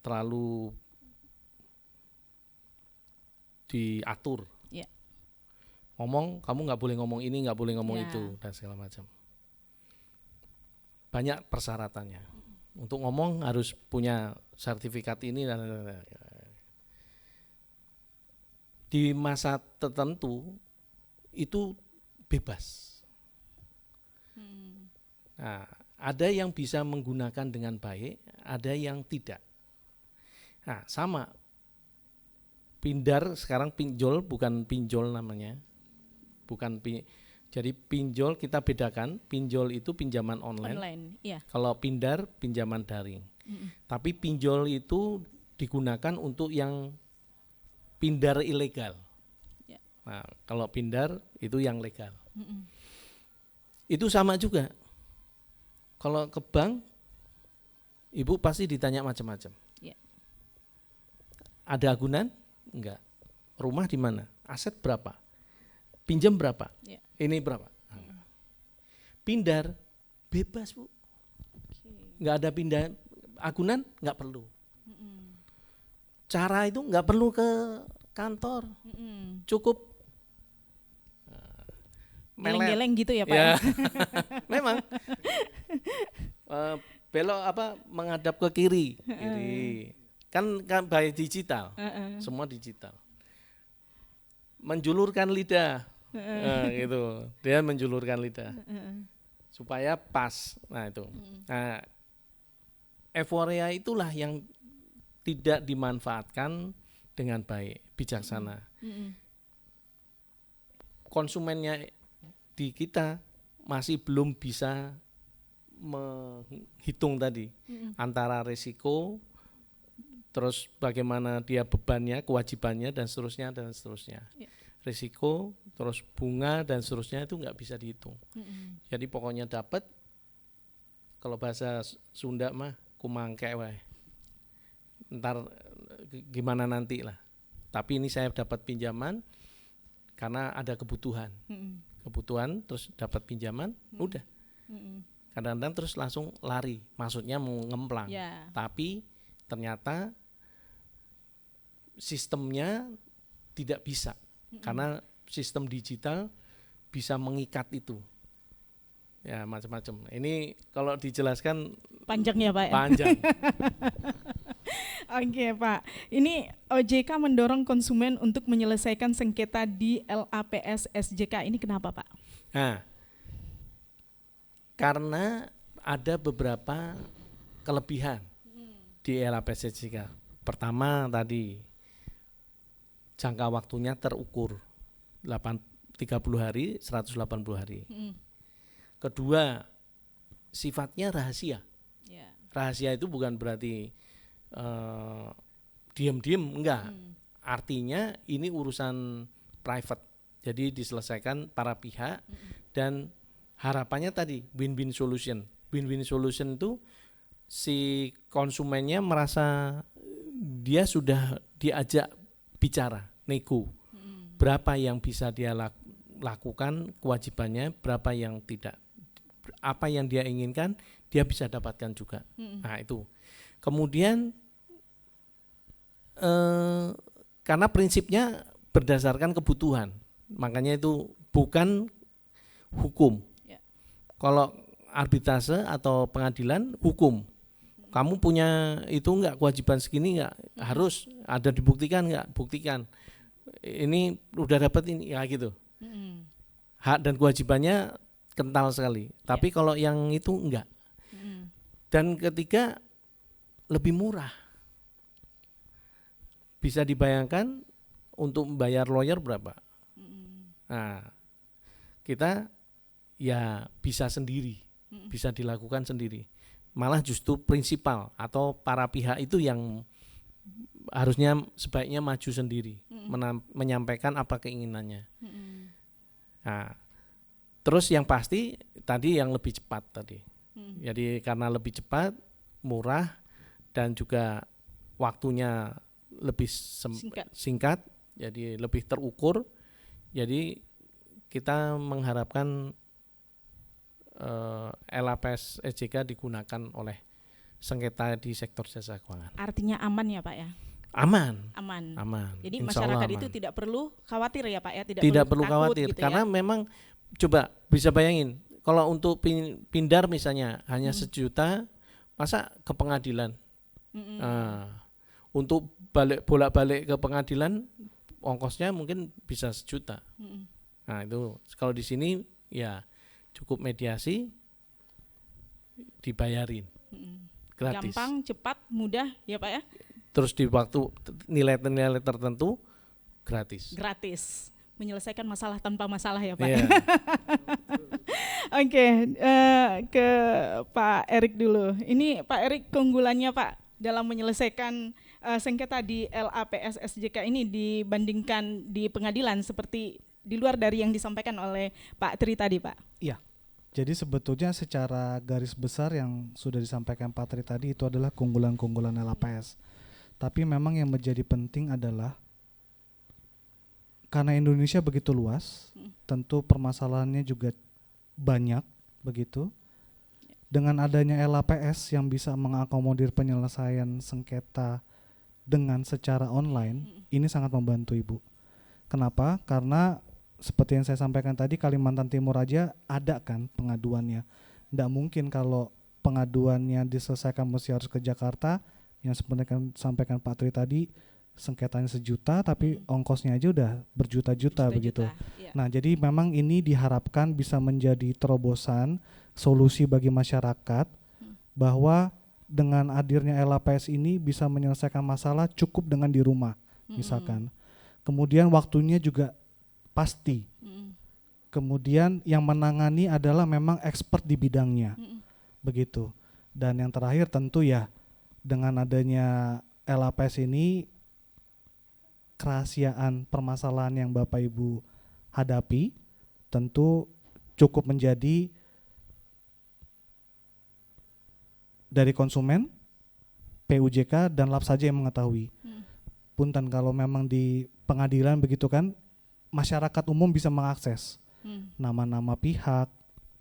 terlalu diatur. Ngomong, kamu nggak boleh ngomong ini, nggak boleh ngomong itu, dan segala macam. Banyak persyaratannya. Untuk ngomong harus punya sertifikat ini dan di masa tertentu itu bebas. Nah, ada yang bisa menggunakan dengan baik, ada yang tidak. Nah, sama. Pindar sekarang pinjol, bukan pinjol namanya. Jadi pinjol kita bedakan, pinjol itu pinjaman online. Kalau pindar pinjaman daring. Tapi pinjol itu digunakan untuk yang pindar ilegal. Nah, kalau pindar itu yang legal. Itu sama juga. Kalau ke bank, Ibu pasti ditanya macam-macam. Ada agunan? Enggak. Rumah di mana? Aset berapa? Pinjam berapa? Ini berapa? Pindar bebas Bu. Enggak ada pindah agunan, enggak perlu. Cara itu enggak perlu ke kantor. Cukup geleng-geleng gitu ya Pak. Ya. Memang belok menghadap ke kiri. Kan by digital. Semua digital. Menjulurkan lidah. Gitu. Dia menjulurkan lidah. Supaya pas. Nah, itu. Nah, euforia itulah yang tidak dimanfaatkan dengan baik, bijaksana. Konsumennya di kita masih belum bisa menghitung tadi antara risiko, terus bagaimana dia bebannya, kewajibannya dan seterusnya dan seterusnya. Ya. Risiko, terus bunga dan seterusnya itu nggak bisa dihitung. Jadi pokoknya dapat, kalau bahasa Sunda mah kumangke wae. Ntar gimana nanti lah. Tapi ini saya dapat pinjaman karena ada kebutuhan. Kebutuhan terus dapat pinjaman, udah. Kadang-kadang terus langsung lari, maksudnya mau ngemplang. Ya. Tapi ternyata sistemnya tidak bisa. Karena sistem digital bisa mengikat itu. Ya, macam-macam. Ini kalau dijelaskan Panjang ya Pak ya? panjang. Oke Pak, ini OJK mendorong konsumen untuk menyelesaikan sengketa di LAPS SJK ini kenapa Pak? Nah, karena ada beberapa kelebihan di LAPS SJK. Pertama tadi, jangka waktunya terukur 30 hari, 180 hari. Kedua, sifatnya rahasia. Ya. Rahasia itu bukan berarti diam-diam, enggak. Artinya ini urusan private. Jadi diselesaikan para pihak dan harapannya tadi win-win solution. Win-win solution itu si konsumennya merasa dia sudah diajak bicara, nego. Berapa yang bisa dia lakukan kewajibannya, berapa yang tidak. Apa yang dia inginkan dia bisa dapatkan juga. Nah itu. Kemudian karena prinsipnya berdasarkan kebutuhan, makanya itu bukan hukum. Ya. Kalau arbitrase atau pengadilan hukum, kamu punya itu enggak, kewajiban segini enggak, harus ada dibuktikan enggak, buktikan. Ini udah dapat ini ya gitu. Hak dan kewajibannya kental sekali. Tapi kalau yang itu enggak. Dan ketiga, lebih murah. Bisa dibayangkan untuk membayar lawyer berapa? Nah, kita ya bisa sendiri, bisa dilakukan sendiri. Malah justru prinsipal atau para pihak itu yang harusnya sebaiknya maju sendiri, menyampaikan apa keinginannya. Nah, terus yang pasti tadi yang lebih cepat tadi. Jadi karena lebih cepat, murah dan juga waktunya lebih singkat, jadi lebih terukur. Jadi kita mengharapkan LAPS SJK digunakan oleh sengketa di sektor jasa keuangan. Artinya aman ya Pak ya? Aman. Jadi Insya Allah masyarakat aman. itu tidak perlu khawatir ya Pak ya? Tidak perlu takut khawatir gitu karena ya? memang coba bisa bayangin kalau untuk pindar misalnya hanya 1 juta, masa ke pengadilan? Untuk bolak-balik ke pengadilan ongkosnya mungkin bisa 1 juta. Nah itu kalau di sini ya cukup mediasi dibayarin gratis. Gampang, cepat, mudah ya Pak ya? Terus di waktu nilai-nilai tertentu gratis. Gratis, menyelesaikan masalah tanpa masalah ya Pak. Yeah. Oke, ke Pak Erik dulu. Ini Pak Erik, keunggulannya Pak dalam menyelesaikan sengketa di LAPS SJK ini dibandingkan di pengadilan seperti di luar dari yang disampaikan oleh Pak Tri tadi Pak. Iya. Jadi sebetulnya secara garis besar yang sudah disampaikan Pak Tri tadi itu adalah keunggulan-keunggulan LAPS. Tapi memang yang menjadi penting adalah karena Indonesia begitu luas, tentu permasalahannya juga banyak begitu. Dengan adanya LAPS yang bisa mengakomodir penyelesaian sengketa dengan secara online, ini sangat membantu Ibu. Kenapa? Karena seperti yang saya sampaikan tadi, Kalimantan Timur aja ada kan pengaduannya. Tidak mungkin kalau pengaduannya diselesaikan mesti harus ke Jakarta, yang seperti yang sampaikan Pak Tri tadi, sengketanya 1 juta tapi ongkosnya aja udah berjuta-juta begitu. Ya. Nah, jadi memang ini diharapkan bisa menjadi terobosan solusi bagi masyarakat bahwa dengan hadirnya LAPS ini bisa menyelesaikan masalah cukup dengan di rumah misalkan. Kemudian waktunya juga pasti. Kemudian yang menangani adalah memang expert di bidangnya. begitu. Dan yang terakhir tentu ya dengan adanya LAPS ini kerahasiaan permasalahan yang Bapak Ibu hadapi tentu cukup menjadi dari konsumen, PUJK dan LAP saja yang mengetahui. Punten kalau memang di pengadilan begitu kan, masyarakat umum bisa mengakses nama-nama pihak,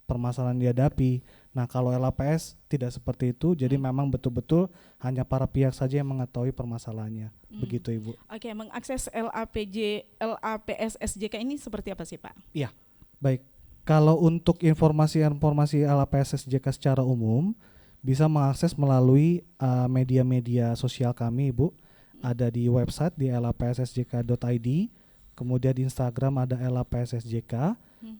permasalahan dihadapi. Nah kalau LAPS tidak seperti itu, jadi memang betul-betul hanya para pihak saja yang mengetahui permasalahannya. Begitu Ibu. Oke, mengakses LAPS SJK ini seperti apa sih Pak? Iya, baik. Kalau untuk informasi-informasi LAPS SJK secara umum, bisa mengakses melalui media-media sosial kami Ibu. Ada di website di lapssjk.id, kemudian di Instagram ada lapssjk.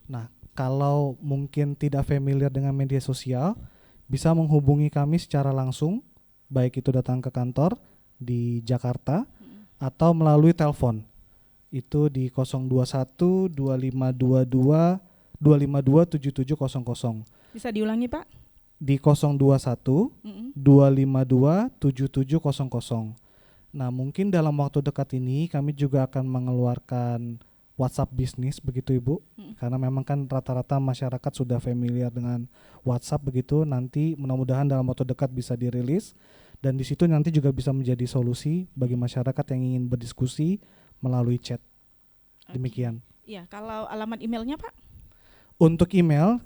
Nah, kalau mungkin tidak familiar dengan media sosial, bisa menghubungi kami secara langsung, baik itu datang ke kantor di Jakarta atau melalui telepon. Itu di 021 2522 252 7700. Bisa diulangi Pak? Di 021 252 7700. Nah, mungkin dalam waktu dekat ini kami juga akan mengeluarkan WhatsApp bisnis begitu Ibu. Karena memang kan rata-rata masyarakat sudah familiar dengan WhatsApp begitu. Nanti mudah-mudahan dalam waktu dekat bisa dirilis dan di situ nanti juga bisa menjadi solusi bagi masyarakat yang ingin berdiskusi melalui chat. Demikian. Iya, kalau alamat emailnya Pak? Untuk email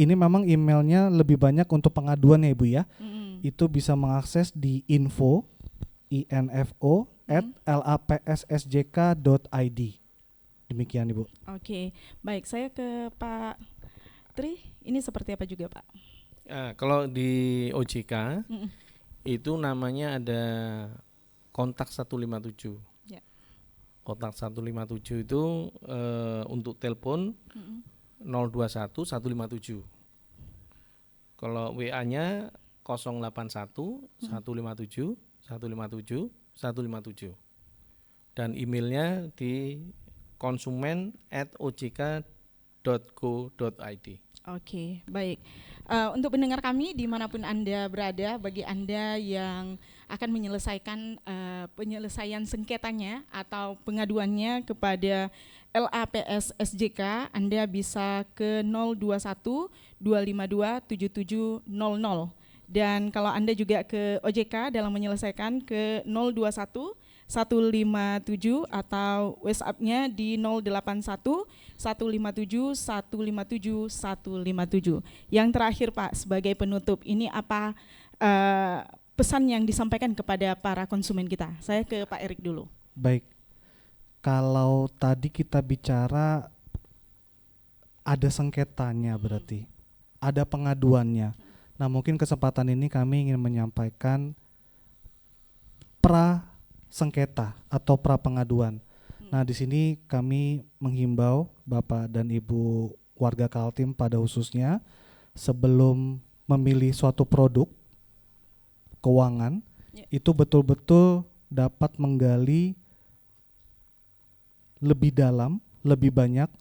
ini memang emailnya lebih banyak untuk pengaduan ya Ibu ya. Itu bisa mengakses di info @lapssjk.id. Demikian Ibu. Oke, baik. Saya ke Pak Tri. Ini seperti apa juga Pak? Kalau di OJK itu namanya ada kontak 157. Ya. Kontak 157 itu untuk telepon 021 157. Kalau WA-nya 081 157 157 157 dan emailnya di konsumen@ojk.go.id. Oke, baik. Untuk pendengar kami dimanapun Anda berada, bagi Anda yang akan menyelesaikan penyelesaian sengketanya atau pengaduannya kepada LAPS SJK, Anda bisa ke 021 252 7700. Dan kalau Anda juga ke OJK dalam menyelesaikan ke 021 157 atau WhatsApp-nya di 081 157 157 157. Yang terakhir Pak, sebagai penutup, ini apa pesan yang disampaikan kepada para konsumen kita? Saya ke Pak Erik dulu. Baik, kalau tadi kita bicara ada sengketanya berarti, ada pengaduannya. Nah mungkin kesempatan ini kami ingin menyampaikan pra sengketa atau pra pengaduan. Nah di sini kami menghimbau Bapak dan Ibu warga Kaltim pada khususnya sebelum memilih suatu produk keuangan itu betul-betul dapat menggali lebih dalam, lebih banyak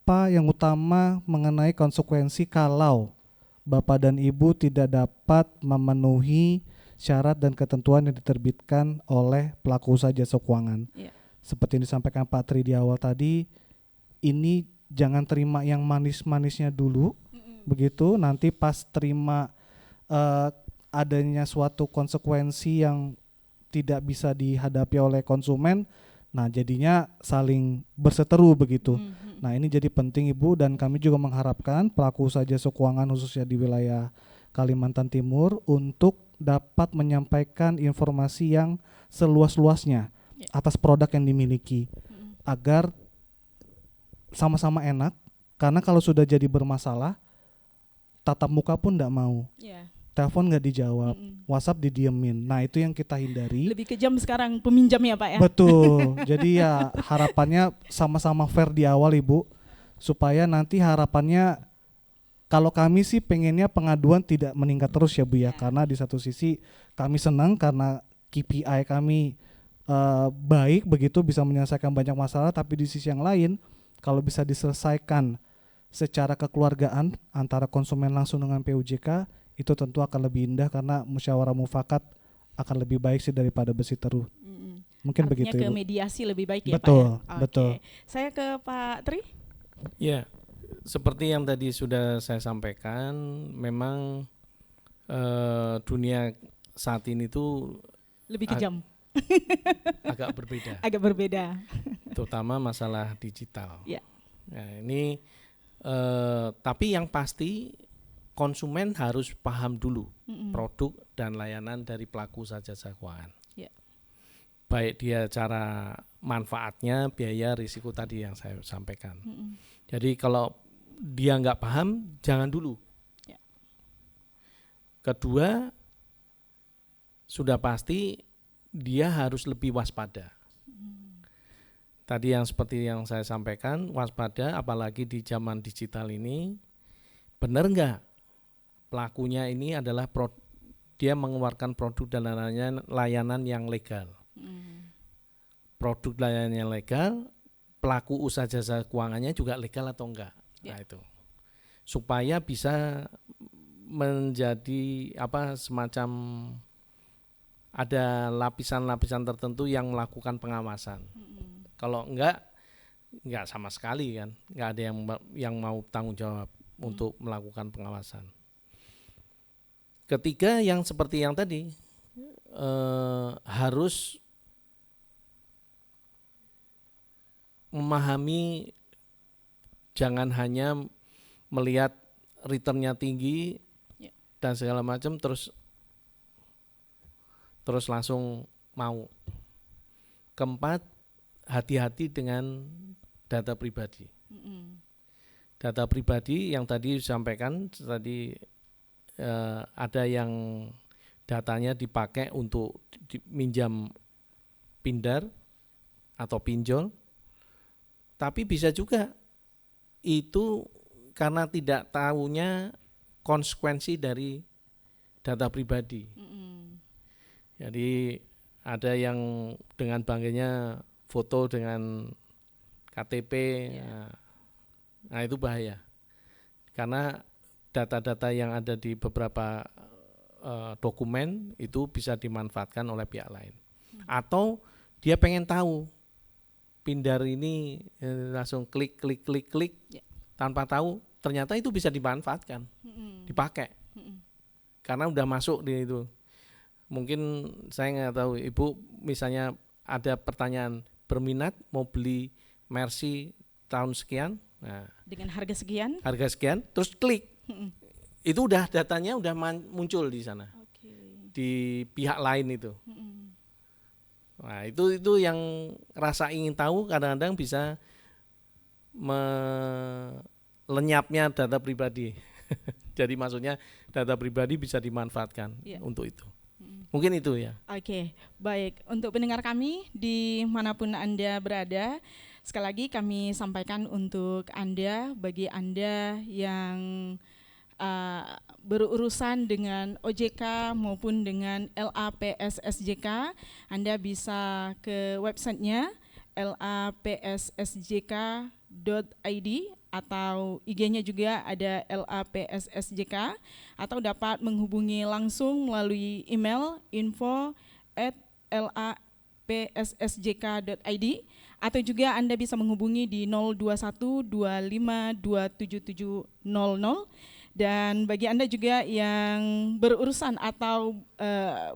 apa yang utama mengenai konsekuensi kalau Bapak dan Ibu tidak dapat memenuhi syarat dan ketentuan yang diterbitkan oleh pelaku usaha jasa keuangan. Seperti yang disampaikan Pak Tri di awal tadi, ini jangan terima yang manis-manisnya dulu, begitu nanti pas terima adanya suatu konsekuensi yang tidak bisa dihadapi oleh konsumen, nah jadinya saling berseteru begitu. Nah ini jadi penting Ibu, dan kami juga mengharapkan pelaku usaha jasa keuangan khususnya di wilayah Kalimantan Timur untuk dapat menyampaikan informasi yang seluas-luasnya atas produk yang dimiliki agar sama-sama enak, karena kalau sudah jadi bermasalah tatap muka pun tidak mau, telepon nggak dijawab, WhatsApp didiemin. Nah itu yang kita hindari. Lebih kejam sekarang peminjam ya Pak ya. Betul. Jadi ya harapannya sama-sama fair di awal Ibu, supaya nanti harapannya kalau kami sih pengennya pengaduan tidak meningkat terus ya Bu ya, karena di satu sisi kami senang karena KPI kami baik begitu, bisa menyelesaikan banyak masalah, tapi di sisi yang lain kalau bisa diselesaikan secara kekeluargaan antara konsumen langsung dengan PUJK itu tentu akan lebih indah karena musyawarah mufakat akan lebih baik sih daripada besi teru. Mungkin Artinya begitu ke Ibu. mediasi lebih baik ya Betul, Pak ya? betul. Saya ke Pak Tri. Ya, seperti yang tadi sudah saya sampaikan, memang dunia saat ini tuh Lebih kejam. agak berbeda, Agak berbeda. terutama masalah digital. Ya. Nah, ini tapi yang pasti konsumen harus paham dulu produk dan layanan dari pelaku jasa keuangan. Ya. Baik dia cara manfaatnya, biaya, risiko tadi yang saya sampaikan. Jadi kalau dia nggak paham, jangan dulu. Ya. Kedua, sudah pasti dia harus lebih waspada. Tadi yang seperti yang saya sampaikan, waspada apalagi di zaman digital ini, benar nggak pelakunya ini adalah dia mengeluarkan produk dan layanan yang legal. Produk layanan yang legal, pelaku usaha jasa keuangannya juga legal atau enggak. Nah itu supaya bisa menjadi semacam ada lapisan-lapisan tertentu yang melakukan pengawasan. Kalau enggak sama sekali kan, enggak ada yang mau tanggung jawab untuk melakukan pengawasan. Ketiga, yang seperti yang tadi harus memahami, jangan hanya melihat returnnya tinggi dan segala macam terus langsung mau. Keempat, hati-hati dengan data pribadi. Data pribadi yang tadi disampaikan tadi, ada yang datanya dipakai untuk minjam pindar atau pinjol, tapi bisa juga itu karena tidak tahunya konsekuensi dari data pribadi. Jadi ada yang dengan bangganya foto dengan KTP, nah itu bahaya. Karena data-data yang ada di beberapa dokumen itu bisa dimanfaatkan oleh pihak lain. Atau dia pengen tahu pindar ini, langsung klik tanpa tahu ternyata itu bisa dimanfaatkan, dipakai. Karena udah masuk di itu. Mungkin saya nggak tahu, Ibu misalnya ada pertanyaan, berminat mau beli Mercy tahun sekian, nah, dengan harga sekian, terus klik, itu udah datanya udah muncul di sana, di pihak lain itu. Nah itu yang rasa ingin tahu kadang-kadang bisa lenyapnya data pribadi. Jadi maksudnya data pribadi bisa dimanfaatkan untuk itu. Mungkin itu ya. Oke, baik. Untuk pendengar kami dimanapun Anda berada, sekali lagi kami sampaikan untuk Anda, bagi Anda yang berurusan dengan OJK maupun dengan LAPSSJK, Anda bisa ke websitenya lapssjk.id atau IG-nya juga ada LAPSSJK, atau dapat menghubungi langsung melalui email info@lapssjk.id, atau juga Anda bisa menghubungi di 02125277000. Dan bagi Anda juga yang berurusan atau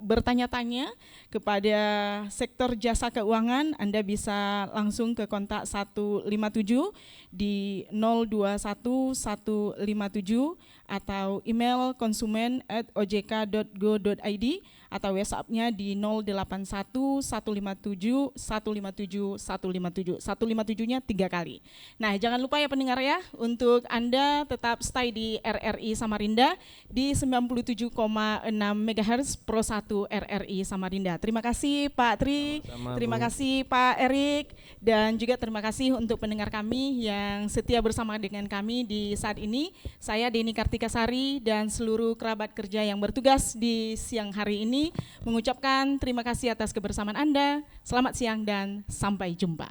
bertanya-tanya kepada sektor jasa keuangan, Anda bisa langsung ke kontak 157 di 021157 atau email konsumen@ojk.go.id atau WhatsApp-nya di 08157157157 157-nya 3 kali. Nah, jangan lupa ya pendengar ya, untuk Anda tetap stay di RRI Samarinda di 97,6 MHz Pro 1 RRI Samarinda. Terima kasih Pak Tri, terima kasih Pak Erik, dan juga terima kasih untuk pendengar kami yang setia bersama dengan kami di saat ini. Saya Deni Kartikasari dan seluruh kerabat kerja yang bertugas di siang hari ini mengucapkan terima kasih atas kebersamaan Anda. Selamat siang dan sampai jumpa.